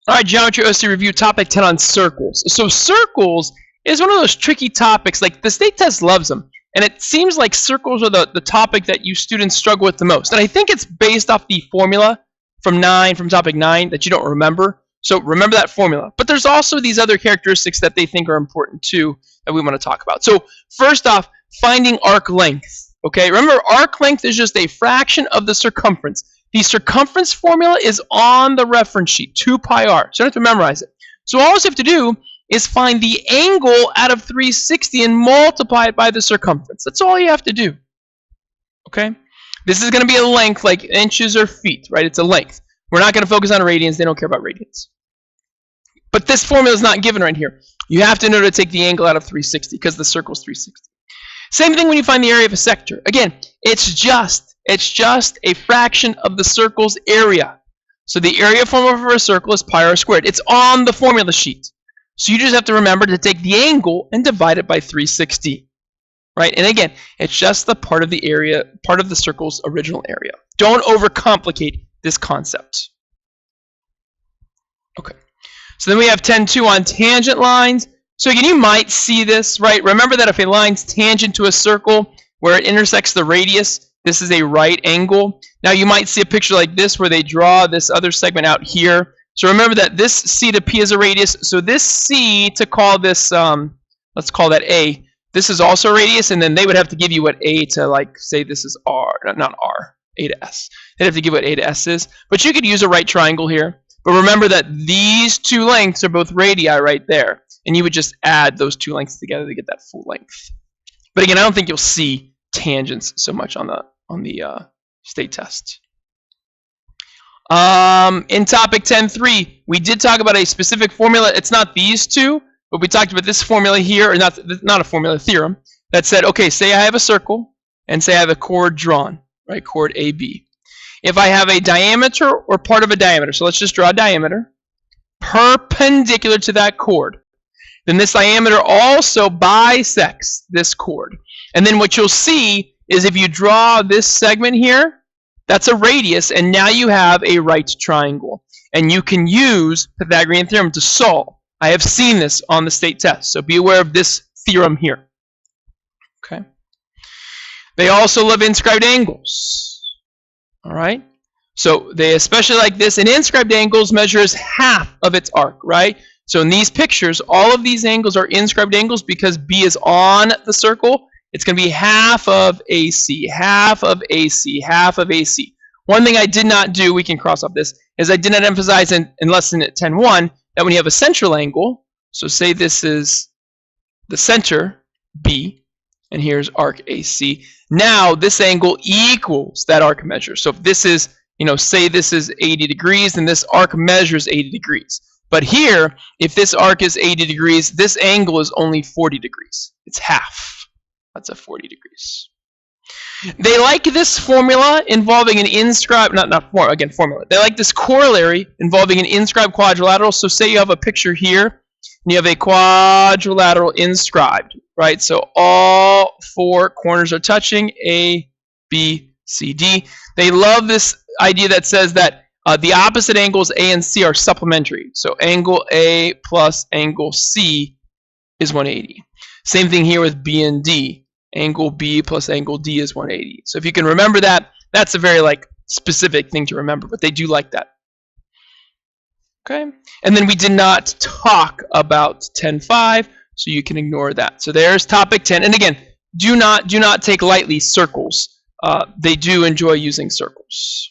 All right, Geometry OST Review, topic 10 on circles. So circles is one of those tricky topics. Like, the state test loves them. And it seems like circles are the topic that you students struggle with the most. And I think it's based off the formula from topic 9 that you don't remember. So remember that formula. But there's also these other characteristics that they think are important too that we want to talk about. So first off, finding arc length. Okay, remember arc length is just a fraction of the circumference. The circumference formula is on the reference sheet, 2 pi r. So you don't have to memorize it. So all you have to do is find the angle out of 360 and multiply it by the circumference. That's all you have to do. Okay? This is going to be a length like inches or feet, right? It's a length. We're not going to focus on radians. They don't care about radians. But this formula is not given right here. You have to know to take the angle out of 360 because the circle is 360. Same thing when you find the area of a sector. Again, it's just a fraction of the circle's area. So the area formula for a circle is pi r squared. It's on the formula sheet. So you just have to remember to take the angle and divide it by 360. Right? And again, it's just the part of the area, part of the circle's original area. Don't overcomplicate this concept. Okay. So then we have 10.2 on tangent lines. So again, you might see this, right? Remember that if a line's tangent to a circle where it intersects the radius, this is a right angle. Now you might see a picture like this where they draw this other segment out here. So remember that this C to P is a radius. So this C, to call this, let's call that A. This is also a radius, and then they would have to give you what A to, like, say this is R, not R, A to S. They'd have to give what A to S is. But you could use a right triangle here. But remember that these two lengths are both radii right there. And you would just add those two lengths together to get that full length. But again, I don't think you'll see tangents so much on the state test. In topic 10.3, we did talk about a specific formula. It's not these two, but we talked about this formula here, or not a formula, a theorem, that said, okay, say I have a circle, and say I have a chord drawn, right, chord AB. If I have a diameter or part of a diameter, so let's just draw a diameter, perpendicular to that chord, then this diameter also bisects this chord. And then what you'll see is if you draw this segment here, that's a radius, and now you have a right triangle. And you can use Pythagorean theorem to solve. I have seen this on the state test, so be aware of this theorem here. Okay. They also love inscribed angles. All right. So they especially like this. An inscribed angles measures half of its arc, right? So in these pictures, all of these angles are inscribed angles because B is on the circle. It's going to be half of AC, half of AC, half of AC. One thing I did not do, we can cross off this, is I did not emphasize in lesson 10.1 that when you have a central angle, so say this is the center, B, and here's arc AC. Now this angle equals that arc measure. So if this is, say this is 80 degrees, then this arc measures 80 degrees. But here, if this arc is 80 degrees, this angle is only 40 degrees. It's half. That's a 40 degrees. They like this formula involving an inscribed, formula. They like this corollary involving an inscribed quadrilateral. So say you have a picture here, and you have a quadrilateral inscribed, right? So all four corners are touching, A, B, C, D. They love this idea that says that the opposite angles A and C are supplementary. So angle A plus angle C is 180. Same thing here with B and D. Angle B plus angle D is 180. So if you can remember that, that's a very specific thing to remember, but they do like that. Okay? And then we did not talk about 10.5, so you can ignore that. So there's topic 10. And again, do not take lightly circles. They do enjoy using circles.